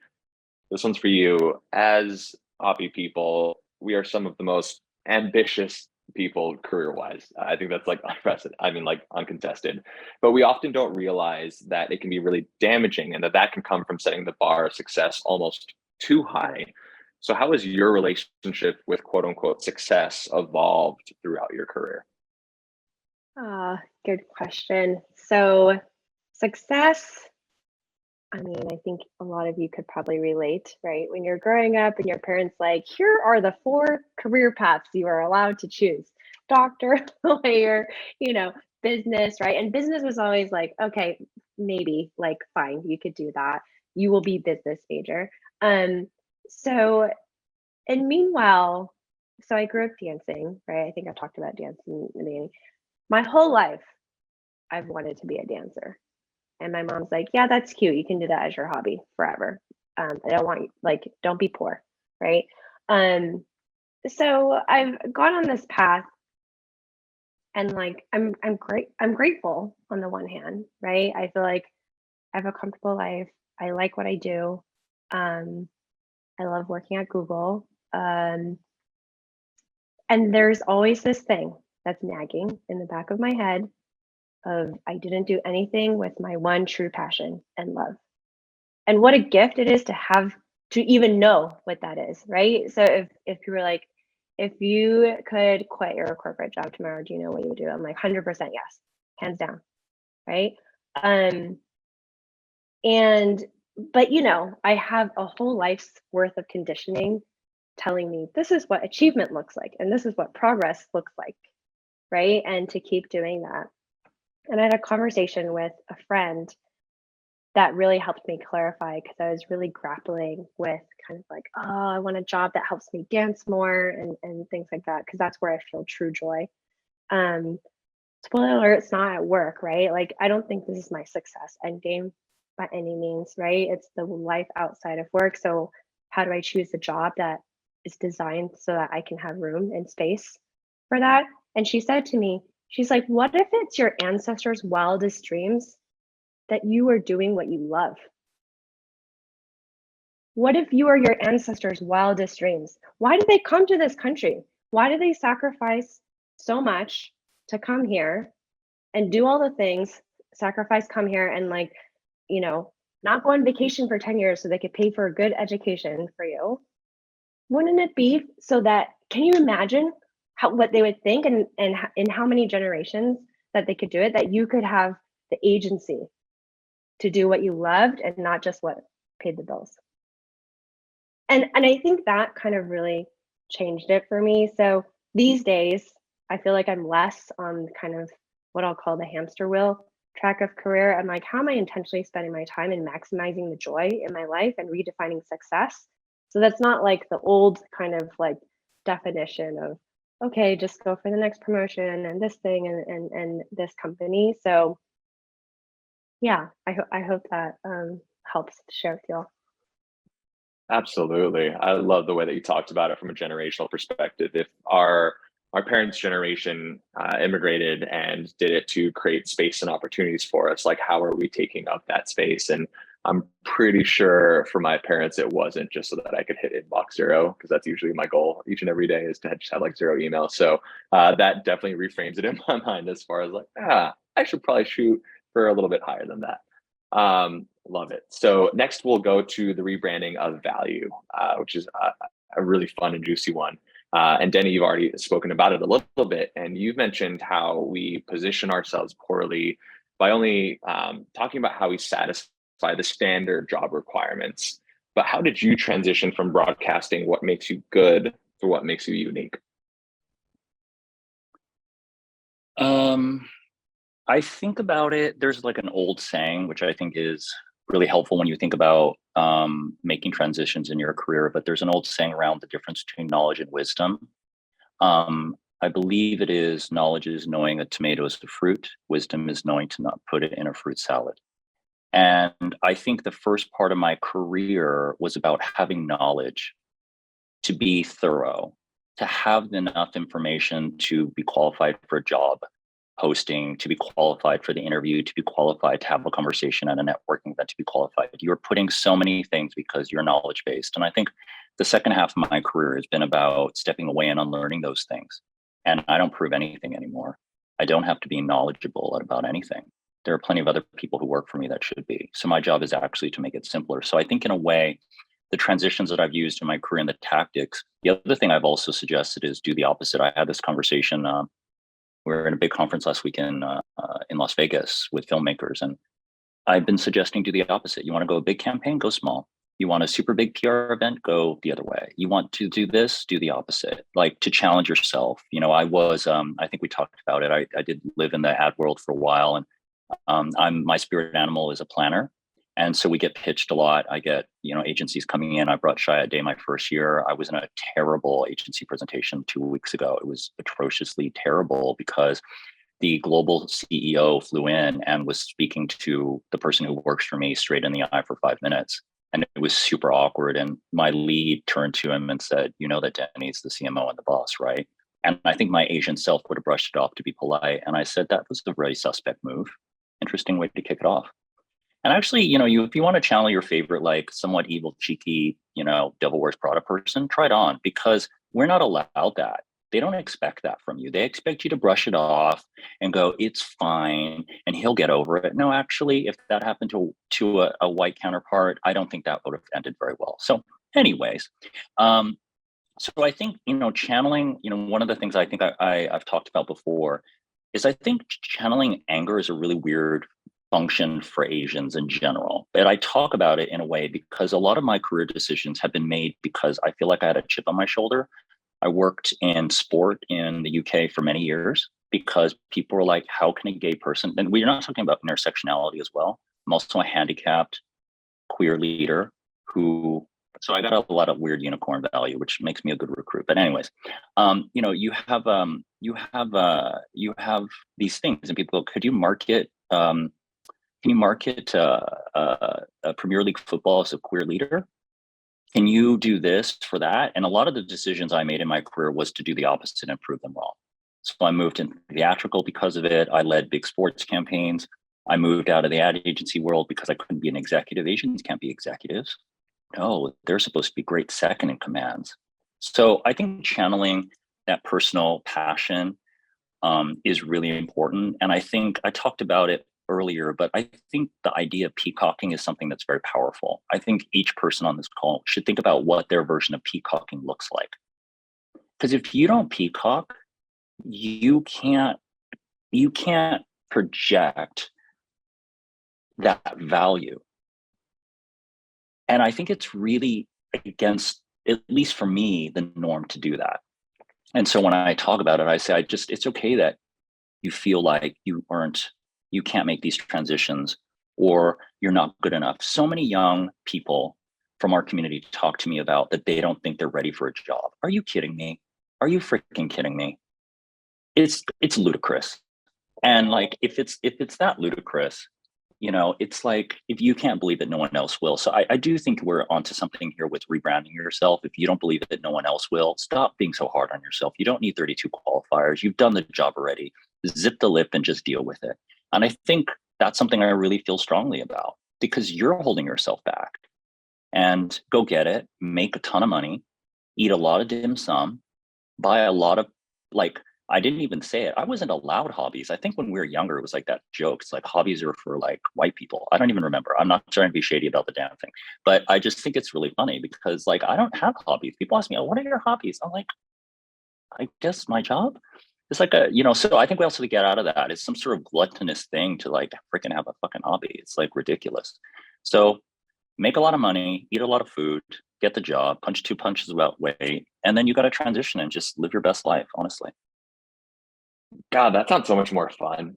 this one's for you. As hobby people, we are some of the most ambitious people career-wise. I think that's like unprecedented. I mean, like uncontested. But we often don't realize that it can be really damaging, and that can come from setting the bar of success almost too high. So how has your relationship with quote unquote success evolved throughout your career? Good question. So success, I mean, I think a lot of you could probably relate, right? When you're growing up and your parents like, here are the 4 career paths you are allowed to choose. Doctor, lawyer, business, right? And business was always like, okay, maybe like, fine, you could do that. You will be business major. So, and meanwhile, so I grew up dancing, right? I think I talked about dancing in the beginning. My whole life, I've wanted to be a dancer. And my mom's like, yeah, that's cute. You can do that as your hobby forever. I don't want you, like, don't be poor, right? So I've gone on this path, and like I'm grateful on the one hand, right? I feel like I have a comfortable life. I like what I do. I love working at Google. And there's always this thing that's nagging in the back of my head of I didn't do anything with my one true passion and love. And what a gift it is to have to even know what that is, right? So if you were like, if you could quit your corporate job tomorrow, do you know what you would do? I'm like 100% yes, hands down, right? But I have a whole life's worth of conditioning telling me this is what achievement looks like and this is what progress looks like, right? And to keep doing that. And I had a conversation with a friend that really helped me clarify, because I was really grappling with kind of like, oh, I want a job that helps me dance more and things like that, because that's where I feel true joy. Spoiler alert, it's not at work, right? Like, I don't think this is my success end game by any means, right? It's the life outside of work. So how do I choose a job that is designed so that I can have room and space for that? And she said to me, she's like, what if it's your ancestors' wildest dreams that you are doing what you love? What if you are your ancestors' wildest dreams? Why did they come to this country? Why did they sacrifice so much to come here and do all the things, sacrifice, come here and, like, you know, not go on vacation for 10 years so they could pay for a good education for you? Wouldn't it be so that, can you imagine what they would think, and in how many generations that they could do it, that you could have the agency to do what you loved and not just what paid the bills? And I think that kind of really changed it for me. So these days, I feel like I'm less on kind of what I'll call the hamster wheel track of career. I'm like, how am I intentionally spending my time and maximizing the joy in my life and redefining success? So that's not like the old kind of like definition of, okay, just go for the next promotion and this thing and this company. So yeah, I hope that helps to share with y'all. Absolutely. I love the way that you talked about it from a generational perspective. If our parents' generation immigrated and did it to create space and opportunities for us, like, how are we taking up that space? And I'm pretty sure for my parents, it wasn't just so that I could hit inbox zero, because that's usually my goal each and every day, is to just have like zero emails. So that definitely reframes it in my mind as far as like, I should probably shoot for a little bit higher than that. Love it. So next we'll go to the rebranding of value, which is a really fun and juicy one. And Denny, you've already spoken about it a little bit, and you've mentioned how we position ourselves poorly by only talking about how we satisfy the standard job requirements. But how did you transition from broadcasting what makes you good to what makes you unique? I think about it, there's like an old saying, which I think is really helpful when you think about making transitions in your career, but there's an old saying around the difference between knowledge and wisdom. I believe it is, knowledge is knowing a tomato is a fruit, wisdom is knowing to not put it in a fruit salad. And I think the first part of my career was about having knowledge, to be thorough, to have enough information to be qualified for a job posting, to be qualified for the interview, to be qualified to have a conversation at a networking event, to be qualified. You're putting so many things because you're knowledge based. And I think the second half of my career has been about stepping away and unlearning those things. And I don't prove anything anymore. I don't have to be knowledgeable about anything. There are plenty of other people who work for me that should be. So my job is actually to make it simpler. So I think in a way, the transitions that I've used in my career and the tactics, the other thing I've also suggested is do the opposite. I had this conversation, we were in a big conference last week in Las Vegas with filmmakers, and I've been suggesting do the opposite. You want to go a big campaign, go small. You want a super big PR event, go the other way. You want to do this, do the opposite. Like, to challenge yourself. You know, I was, I think we talked about it. I did live in the ad world for a while, and my spirit animal is a planner. And so we get pitched a lot. I get, agencies coming in. I brought Shy a day my first year. I was in a terrible agency presentation 2 weeks ago. It was atrociously terrible because the global CEO flew in and was speaking to the person who works for me straight in the eye for 5 minutes. And it was super awkward. And my lead turned to him and said, you know that Denny's the CMO and the boss, right? And I think my Asian self would have brushed it off to be polite. And I said, that was a very suspect move. Interesting way to kick it off. And actually, if you want to channel your favorite, like somewhat evil, cheeky, devil wears Prada person, try it on, because we're not allowed that. They don't expect that from you. They expect you to brush it off and go, it's fine, and he'll get over it. No, actually, if that happened to a white counterpart, I don't think that would have ended very well. So anyways, so I think, channeling, one of the things I think I've talked about before is I think channeling anger is a really weird function for Asians in general. But I talk about it in a way because a lot of my career decisions have been made because I feel like I had a chip on my shoulder. I worked in sport in the UK for many years because people were like, how can a gay person, and we're not talking about intersectionality as well, I'm also a handicapped queer leader so I got a lot of weird unicorn value, which makes me a good recruit. But anyways, you have these things, and people go, could you market? Can you market a Premier League football as a queer leader? Can you do this for that? And a lot of the decisions I made in my career was to do the opposite and prove them wrong. So I moved into theatrical because of it. I led big sports campaigns. I moved out of the ad agency world because I couldn't be an executive. Asians can't be executives. No, they're supposed to be great second in commands. So I think channeling that personal passion is really important. And I think I talked about it earlier, but I think the idea of peacocking is something that's very powerful. I think each person on this call should think about what their version of peacocking looks like. Because if you don't peacock, you can't project that value. And I think it's really against, at least for me, the norm to do that. And so when I talk about it, I say, it's okay that you feel like you can't make these transitions or you're not good enough. So many young people from our community talk to me about that they don't think they're ready for a job. Are you kidding me? Are you freaking kidding me? It's ludicrous. And like, if it's that ludicrous, it's like, if you can't believe it, no one else will. So I do think we're onto something here with rebranding yourself. If you don't believe that no one else will, stop being so hard on yourself. You don't need 32 qualifiers. You've done the job already. Zip the lip and just deal with it. And I think that's something I really feel strongly about, because you're holding yourself back. And go get it, make a ton of money, eat a lot of dim sum, buy a lot of, like, I didn't even say it. I wasn't allowed hobbies. I think when we were younger, it was like that joke. It's like hobbies are for like white people. I don't even remember. I'm not trying to be shady about the damn thing, but I just think it's really funny because like, I don't have hobbies. People ask me, oh, what are your hobbies? I'm like, I guess my job. It's like so I think we also to get out of that. It's some sort of gluttonous thing to like freaking have a fucking hobby. It's like ridiculous. So make a lot of money, eat a lot of food, get the job, punch 2 punches about weight, and then you got to transition and just live your best life, honestly. God, that sounds so much more fun.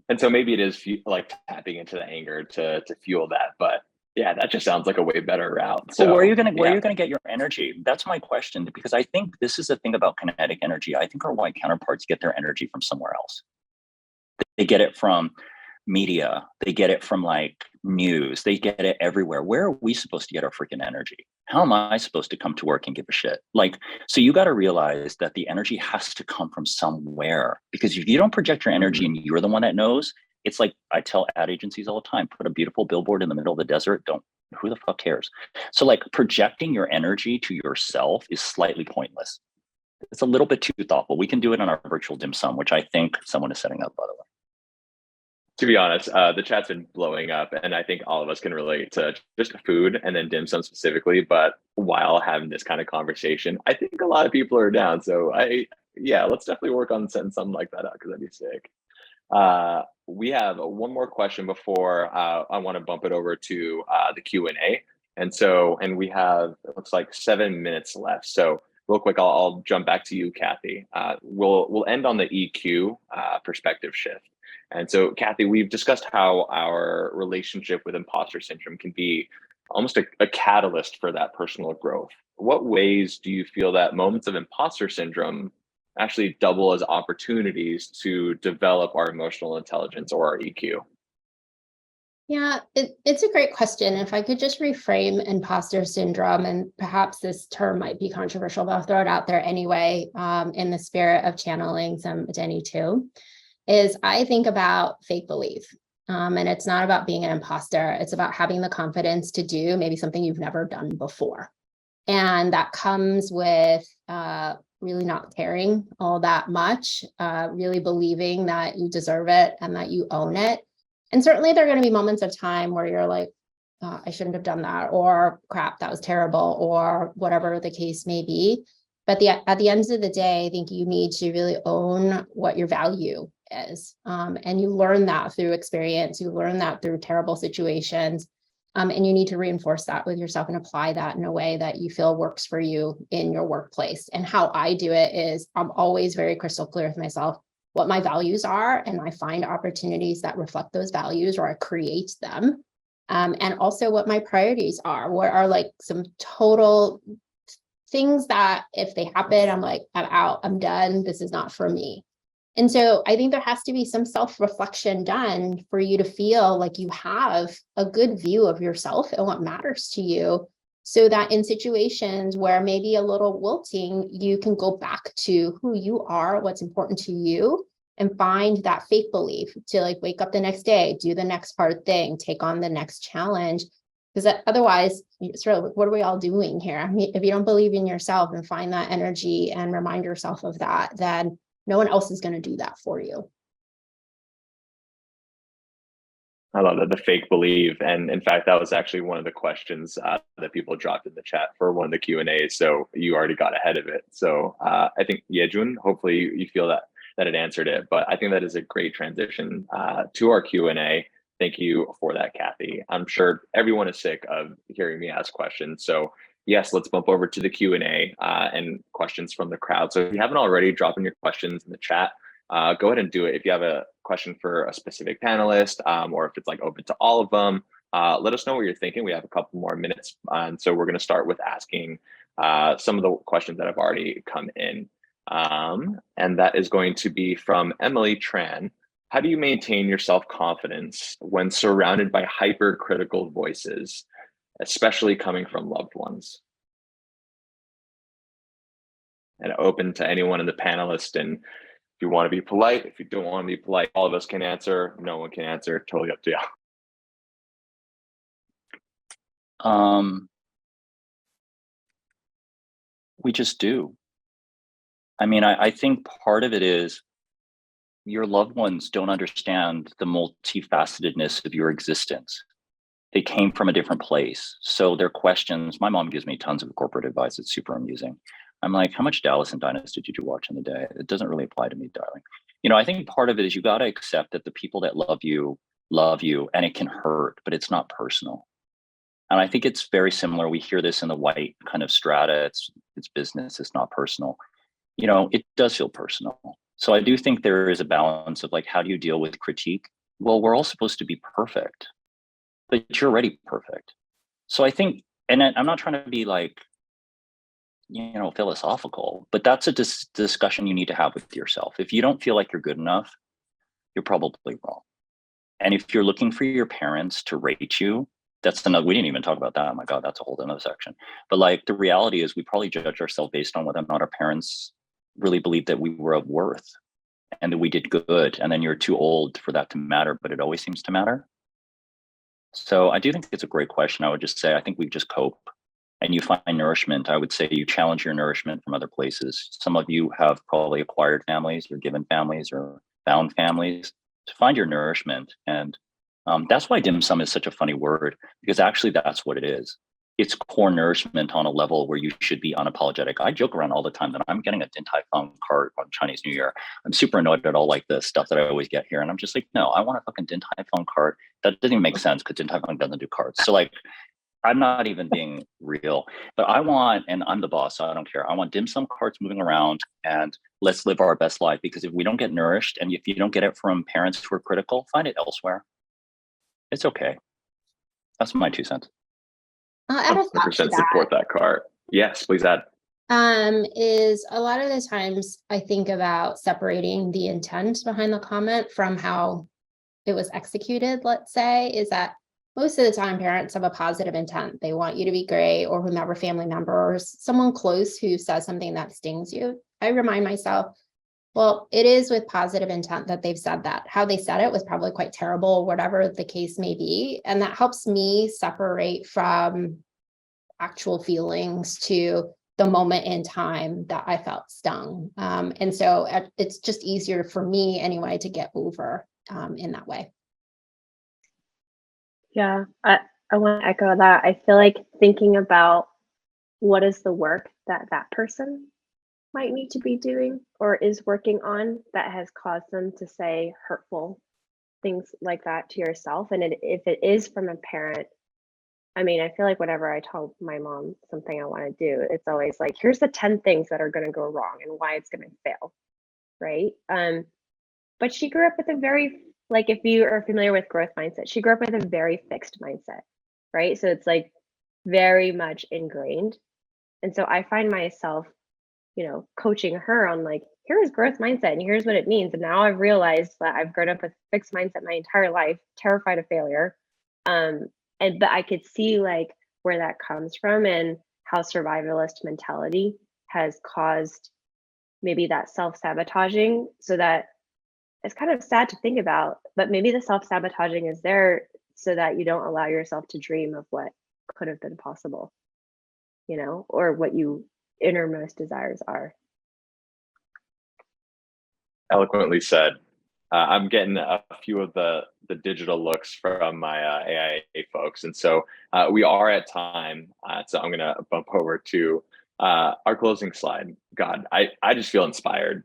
And so maybe it is like tapping into the anger to fuel that. But yeah, that just sounds like a way better route. So where are you gonna get your energy? That's my question, because I think this is the thing about kinetic energy. I think our white counterparts get their energy from somewhere else. They get it from media, they get it from like news, they get it everywhere. Where are we supposed to get our freaking energy? How am I supposed to come to work and give a shit? Like, so you got to realize that the energy has to come from somewhere, because if you don't project your energy and you're the one that knows, it's like I tell ad agencies all the time, put a beautiful billboard in the middle of the desert. Who the fuck cares? So like projecting your energy to yourself is slightly pointless. It's a little bit too thoughtful. We can do it on our virtual dim sum, which I think someone is setting up, by the way. To be honest, the chat's been blowing up, and I think all of us can relate to just food and then dim sum specifically. But while having this kind of conversation, I think a lot of people are down. So let's definitely work on setting something like that up, because that'd be sick. We have one more question before I want to bump it over to the Q&A. And we have, it looks like 7 minutes left. So real quick, I'll jump back to you, Cathy. We'll end on the EQ perspective shift. And so, Cathy, we've discussed how our relationship with imposter syndrome can be almost a catalyst for that personal growth. What ways do you feel that moments of imposter syndrome actually double as opportunities to develop our emotional intelligence, or our EQ? Yeah, it's a great question. If I could just reframe imposter syndrome, and perhaps this term might be controversial, but I'll throw it out there anyway, in the spirit of channeling some Denny too, is I think about fake belief. And it's not about being an imposter. It's about having the confidence to do maybe something you've never done before. And that comes with really not caring all that much, really believing that you deserve it and that you own it. And certainly there are going to be moments of time where you're like, I shouldn't have done that, or crap, that was terrible, or whatever the case may be. But at the end of the day, I think you need to really own what your value is. And you learn that through experience, you learn that through terrible situations. And you need to reinforce that with yourself and apply that in a way that you feel works for you in your workplace. And how I do it is I'm always very crystal clear with myself what my values are, and I find opportunities that reflect those values, or I create them and also what my priorities are. What are like some total things that if they happen, I'm like, I'm out, I'm done, this is not for me. And so I think there has to be some self-reflection done for you to feel like you have a good view of yourself and what matters to you, so that in situations where maybe a little wilting, you can go back to who you are, what's important to you, and find that faith belief to like wake up the next day, do the next hard thing, take on the next challenge. Because otherwise, it's really, what are we all doing here? I mean, if you don't believe in yourself and find that energy and remind yourself of that, then no one else is going to do that for you. I love that, the fake believe. And in fact, that was actually one of the questions that people dropped in the chat for one of the Q&As. So you already got ahead of it. So I think, Yejun, hopefully you feel that it answered it. But I think that is a great transition to our Q&A. Thank you for that, Cathy. I'm sure everyone is sick of hearing me ask questions. So yes, let's bump over to the Q&A and questions from the crowd. So if you haven't already, drop in your questions in the chat. Go ahead and do it. If you have a question for a specific panelist, or if it's like open to all of them, let us know what you're thinking. We have a couple more minutes. And so we're going to start with asking some of the questions that have already come in. And that is going to be from Emily Tran. How do you maintain your self-confidence when surrounded by hypercritical voices, especially coming from loved ones? And open to anyone in the panelist. And if you want to be polite, if you don't want to be polite, all of us can answer. No one can answer. Totally up to you. We just do. I mean, I think part of it is your loved ones don't understand the multifacetedness of your existence. They came from a different place. So their questions, my mom gives me tons of corporate advice. It's super amusing. I'm like, how much Dallas and Dynasty did you watch in the day? It doesn't really apply to me, darling. You know, I think part of it is you got to accept that the people that love you, and it can hurt, but it's not personal. And I think it's very similar. We hear this in the white kind of strata. It's business, it's not personal. You know, it does feel personal. So I do think there is a balance of like, how do you deal with critique? Well, we're all supposed to be perfect, but you're already perfect. So I think, and I'm not trying to be like, you know, philosophical, but that's a discussion you need to have with yourself. If you don't feel like you're good enough, you're probably wrong. And if you're looking for your parents to rate you, that's another, we didn't even talk about that. Oh my God, that's a whole other section. But like the reality is we probably judge ourselves based on whether or not our parents really believed that we were of worth and that we did good. And then you're too old for that to matter, but it always seems to matter. So I do think it's a great question. I would just say, I think we just cope and you find nourishment. I would say you challenge your nourishment from other places. Some of you have probably acquired families or given families or found families to find your nourishment. And that's why dim sum is such a funny word, because actually that's what it is. It's core nourishment on a level where you should be unapologetic. I joke around all the time that I'm getting a Din Tai Fung cart on Chinese New Year. I'm super annoyed at all like the stuff that I always get here. And I'm just like, no, I want a fucking Din Tai Fung cart. That doesn't even make sense because Din Tai Fung doesn't do carts. So like, I'm not even being real, but I want, and I'm the boss, so I don't care. I want dim sum carts moving around and let's live our best life, because if we don't get nourished and if you don't get it from parents who are critical, find it elsewhere. It's okay. That's my 2 cents. I'll add a thought to 100% that. support that cart. Yes, please add. Is a lot of the times I think about separating the intent behind the comment from how it was executed, let's say, is that most of the time parents have a positive intent. They want you to be great, or whomever family member or someone close who says something that stings you. I remind myself, well, it is with positive intent that they've said that. How they said it was probably quite terrible, whatever the case may be. And that helps me separate from actual feelings to the moment in time that I felt stung. And so it's just easier for me anyway to get over in that way. Yeah, I want to echo that. I feel like thinking about what is the work that that person might need to be doing or is working on that has caused them to say hurtful things like that to yourself. And if it is from a parent, I mean, I feel like whenever I tell my mom something I want to do, it's always like, here's the 10 things that are going to go wrong and why it's going to fail, right? But she grew up with a very like if you are familiar with growth mindset, she grew up with a very fixed mindset, right? So it's like very much ingrained. And so I find myself, coaching her on like, here's growth mindset and here's what it means. And now I've realized that I've grown up with fixed mindset my entire life, terrified of failure. But I could see like where that comes from and how survivalist mentality has caused maybe that self-sabotaging, so that it's kind of sad to think about, but maybe the self-sabotaging is there so that you don't allow yourself to dream of what could have been possible, or what you innermost desires are. Eloquently said. I'm getting a few of the digital looks from my AIA folks, and so we are at time. So I'm gonna bump over to our closing slide. God, I just feel inspired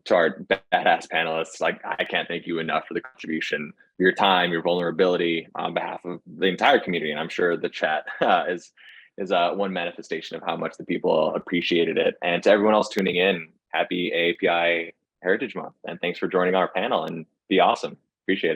to our badass panelists. Like, I can't thank you enough for the contribution, your time, your vulnerability on behalf of the entire community, and I'm sure the chat is one manifestation of how much the people appreciated it. And to everyone else tuning in, happy AAPI Heritage Month, and thanks for joining our panel, and be awesome. Appreciate it.